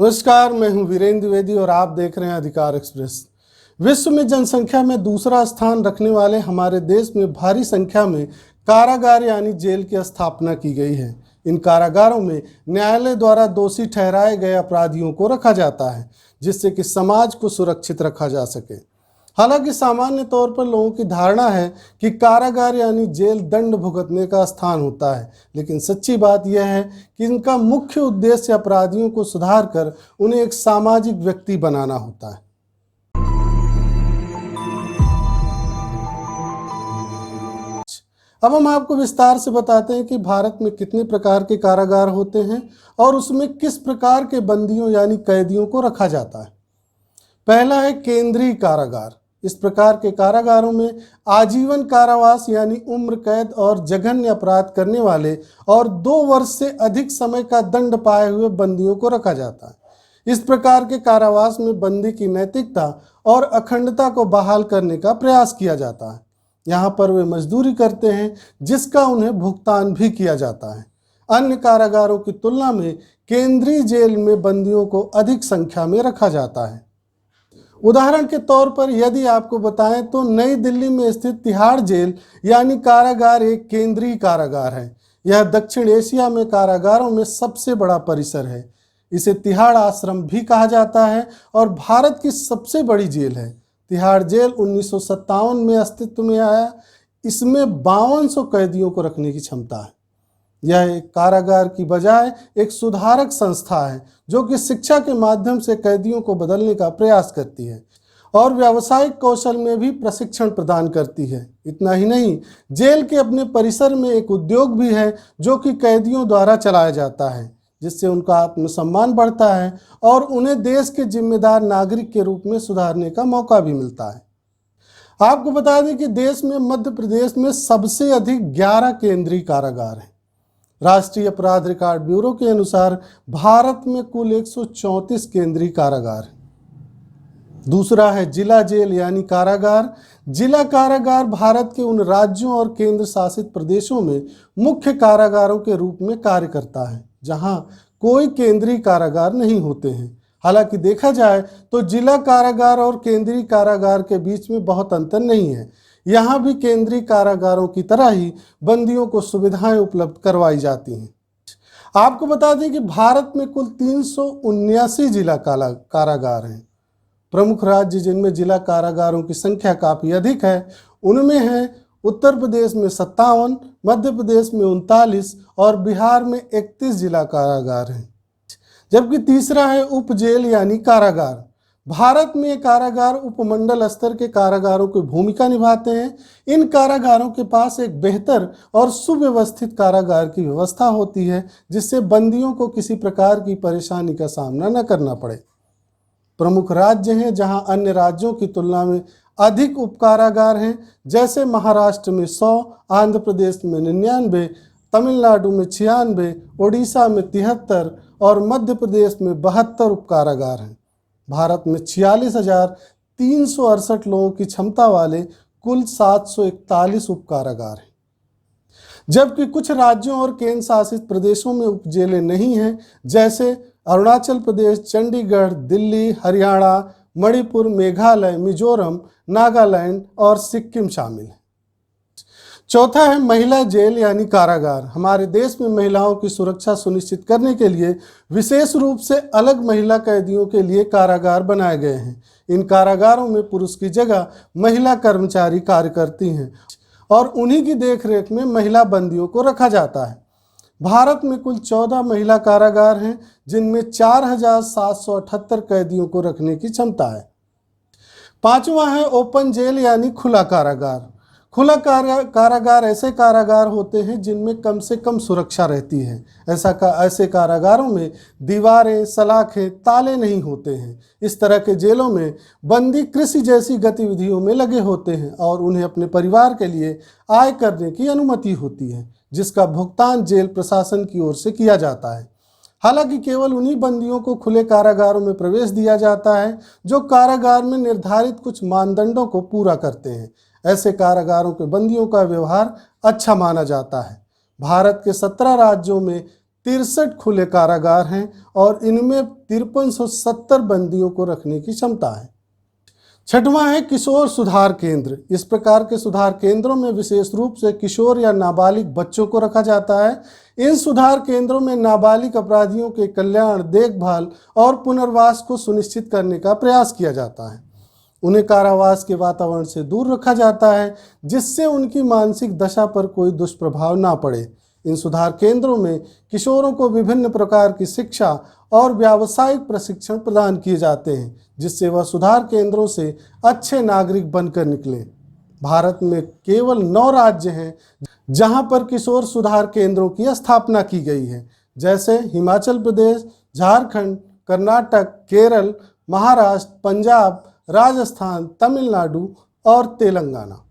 नमस्कार, मैं हूं वीरेंद्र द्विवेदी और आप देख रहे हैं अधिकार एक्सप्रेस। विश्व में जनसंख्या में दूसरा स्थान रखने वाले हमारे देश में भारी संख्या में कारागार यानी जेल की स्थापना की गई है। इन कारागारों में न्यायालय द्वारा दोषी ठहराए गए अपराधियों को रखा जाता है, जिससे कि समाज को सुरक्षित रखा जा सके। हालांकि सामान्य तौर पर लोगों की धारणा है कि कारागार यानी जेल दंड भुगतने का स्थान होता है, लेकिन सच्ची बात यह है कि इनका मुख्य उद्देश्य अपराधियों को सुधार कर उन्हें एक सामाजिक व्यक्ति बनाना होता है। अब हम आपको विस्तार से बताते हैं कि भारत में कितने प्रकार के कारागार होते हैं और उसमें किस प्रकार के बंदियों यानी कैदियों को रखा जाता है। पहला है केंद्रीय कारागार। इस प्रकार के कारागारों में आजीवन कारावास यानी उम्र कैद और जघन्य अपराध करने वाले और 2 वर्ष से अधिक समय का दंड पाए हुए बंदियों को रखा जाता है। इस प्रकार के कारावास में बंदी की नैतिकता और अखंडता को बहाल करने का प्रयास किया जाता है। यहाँ पर वे मजदूरी करते हैं, जिसका उन्हें भुगतान भी किया जाता है। अन्य कारागारों की तुलना में केंद्रीय जेल में बंदियों को अधिक संख्या में रखा जाता है। उदाहरण के तौर पर यदि आपको बताएं तो नई दिल्ली में स्थित तिहाड़ जेल यानी कारागार एक केंद्रीय कारागार है। यह दक्षिण एशिया में कारागारों में सबसे बड़ा परिसर है। इसे तिहाड़ आश्रम भी कहा जाता है और भारत की सबसे बड़ी जेल है। तिहाड़ जेल 1957 में अस्तित्व में आया। इसमें 5200 कैदियों को रखने की क्षमता है। यह एक कारागार की बजाय एक सुधारक संस्था है, जो कि शिक्षा के माध्यम से कैदियों को बदलने का प्रयास करती है और व्यावसायिक कौशल में भी प्रशिक्षण प्रदान करती है। इतना ही नहीं, जेल के अपने परिसर में एक उद्योग भी है जो कि कैदियों द्वारा चलाया जाता है, जिससे उनका आत्मसम्मान बढ़ता है और उन्हें देश के जिम्मेदार नागरिक के रूप में सुधारने का मौका भी मिलता है। आपको बता दें कि देश में मध्य प्रदेश में सबसे अधिक 11 केंद्रीय कारागार हैं। राष्ट्रीय अपराध रिकॉर्ड ब्यूरो के अनुसार भारत में कुल 134 केंद्रीय कारागार हैं। दूसरा है जिला जेल यानी कारागार। जिला कारागार भारत के उन राज्यों और केंद्र शासित प्रदेशों में मुख्य कारागारों के रूप में कार्य करता है जहां कोई केंद्रीय कारागार नहीं होते हैं। हालांकि देखा जाए तो जिला कारागार और केंद्रीय कारागार के बीच में बहुत अंतर नहीं है। यहाँ भी केंद्रीय कारागारों की तरह ही बंदियों को सुविधाएं उपलब्ध करवाई जाती हैं। आपको बता दें कि भारत में कुल 379 जिला कारागार हैं। प्रमुख राज्य जिनमें जिला कारागारों की संख्या काफ़ी अधिक है, उनमें है उत्तर प्रदेश में 57, मध्य प्रदेश में 39 और बिहार में 31 जिला कारागार हैं। जबकि तीसरा है उप जेल यानी कारागार। भारत में कारागार उपमंडल स्तर के कारागारों की भूमिका निभाते हैं। इन कारागारों के पास एक बेहतर और सुव्यवस्थित कारागार की व्यवस्था होती है, जिससे बंदियों को किसी प्रकार की परेशानी का सामना न करना पड़े। प्रमुख राज्य हैं जहां अन्य राज्यों की तुलना में अधिक उपकारागार हैं, जैसे महाराष्ट्र में 100, आंध्र प्रदेश में 99, तमिलनाडु में 96, ओडिशा में 73 और मध्य प्रदेश में 72 उपकारागार हैं। भारत में 46,368 लोगों की क्षमता वाले कुल 741 उपकारागार हैं। जबकि कुछ राज्यों और केंद्र शासित प्रदेशों में उपजेलें नहीं हैं, जैसे अरुणाचल प्रदेश, चंडीगढ़, दिल्ली, हरियाणा, मणिपुर, मेघालय, मिजोरम, नागालैंड और सिक्किम शामिल हैं। चौथा है महिला जेल यानी कारागार। हमारे देश में महिलाओं की सुरक्षा सुनिश्चित करने के लिए विशेष रूप से अलग महिला कैदियों के लिए कारागार बनाए गए हैं। इन कारागारों में पुरुष की जगह महिला कर्मचारी कार्य करती हैं और उन्हीं की देखरेख में महिला बंदियों को रखा जाता है। भारत में कुल 14 महिला कारागार हैं, जिनमें 4,778 कैदियों को रखने की क्षमता है। पांचवा है ओपन जेल यानी खुला कारागार। खुला कारागार ऐसे कारागार होते हैं जिनमें कम से कम सुरक्षा रहती है। ऐसे कारागारों में दीवारें, सलाखें, ताले नहीं होते हैं। इस तरह के जेलों में बंदी कृषि जैसी गतिविधियों में लगे होते हैं और उन्हें अपने परिवार के लिए आय करने की अनुमति होती है, जिसका भुगतान जेल प्रशासन की ओर से किया जाता है। हालांकि केवल उन्हीं बंदियों को खुले कारागारों में प्रवेश दिया जाता है जो कारागार में निर्धारित कुछ मानदंडों को पूरा करते हैं। ऐसे कारागारों के बंदियों का व्यवहार अच्छा माना जाता है। भारत के 17 राज्यों में 63 खुले कारागार हैं और इनमें 5370 बंदियों को रखने की क्षमता है। छठवां है किशोर सुधार केंद्र। इस प्रकार के सुधार केंद्रों में विशेष रूप से किशोर या नाबालिग बच्चों को रखा जाता है। इन सुधार केंद्रों में नाबालिग अपराधियों के कल्याण, देखभाल और पुनर्वास को सुनिश्चित करने का प्रयास किया जाता है। उन्हें कारावास के वातावरण से दूर रखा जाता है जिससे उनकी मानसिक दशा पर कोई दुष्प्रभाव ना पड़े। इन सुधार केंद्रों में किशोरों को विभिन्न प्रकार की शिक्षा और व्यावसायिक प्रशिक्षण प्रदान किए जाते हैं जिससे वह सुधार केंद्रों से अच्छे नागरिक बनकर निकलें। भारत में केवल 9 राज्य हैं जहां पर किशोर सुधार केंद्रों की स्थापना की गई है, जैसे हिमाचल प्रदेश, झारखंड, कर्नाटक, केरल, महाराष्ट्र, पंजाब, राजस्थान, तमिलनाडु और तेलंगाना।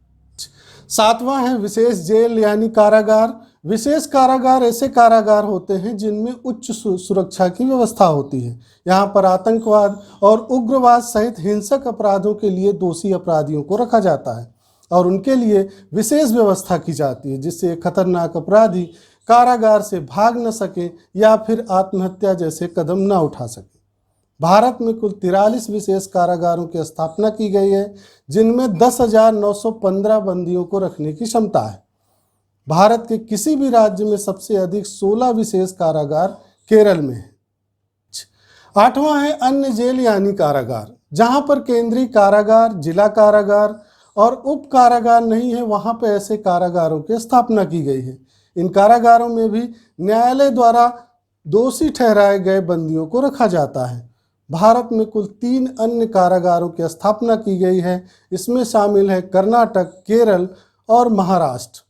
7वां है विशेष जेल यानी कारागार। विशेष कारागार ऐसे कारागार होते हैं जिनमें उच्च सुरक्षा की व्यवस्था होती है। यहाँ पर आतंकवाद और उग्रवाद सहित हिंसक अपराधों के लिए दोषी अपराधियों को रखा जाता है और उनके लिए विशेष व्यवस्था की जाती है जिससे खतरनाक अपराधी कारागार से भाग न सके या फिर आत्महत्या जैसे कदम न उठा सके। भारत में कुल 43 विशेष कारागारों की स्थापना की गई है जिनमें 10,915 बंदियों को रखने की क्षमता है। भारत के किसी भी राज्य में सबसे अधिक 16 विशेष कारागार केरल में है। 8वां है अन्य जेल यानी कारागार। जहां पर केंद्रीय कारागार, जिला कारागार और उप कारागार नहीं है वहां पर ऐसे कारागारों की स्थापना की गई है। इन कारागारों में भी न्यायालय द्वारा दोषी ठहराए गए बंदियों को रखा जाता है। भारत में कुल 3 अन्य कारागारों की स्थापना की गई है। इसमें शामिल है कर्नाटक, केरल और महाराष्ट्र।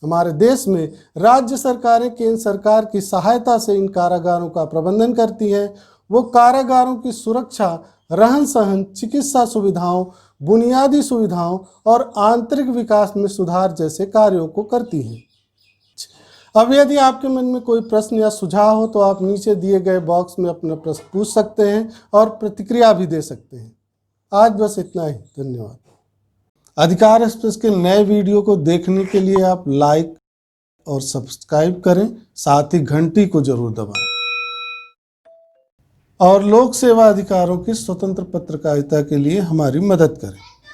हमारे देश में राज्य सरकारें केंद्र सरकार की सहायता से इन कारागारों का प्रबंधन करती हैं। वो कारागारों की सुरक्षा, रहन सहन, चिकित्सा सुविधाओं, बुनियादी सुविधाओं और आंतरिक विकास में सुधार जैसे कार्यों को करती हैं। अब यदि आपके मन में कोई प्रश्न या सुझाव हो तो आप नीचे दिए गए बॉक्स में अपना प्रश्न पूछ सकते हैं और प्रतिक्रिया भी दे सकते हैं। आज बस इतना ही। धन्यवाद। अधिकार एक्सप्रेस के नए वीडियो को देखने के लिए आप लाइक और सब्सक्राइब करें, साथ ही घंटी को जरूर दबाएं और लोक सेवा अधिकारों की स्वतंत्र पत्रकारिता के लिए हमारी मदद करें।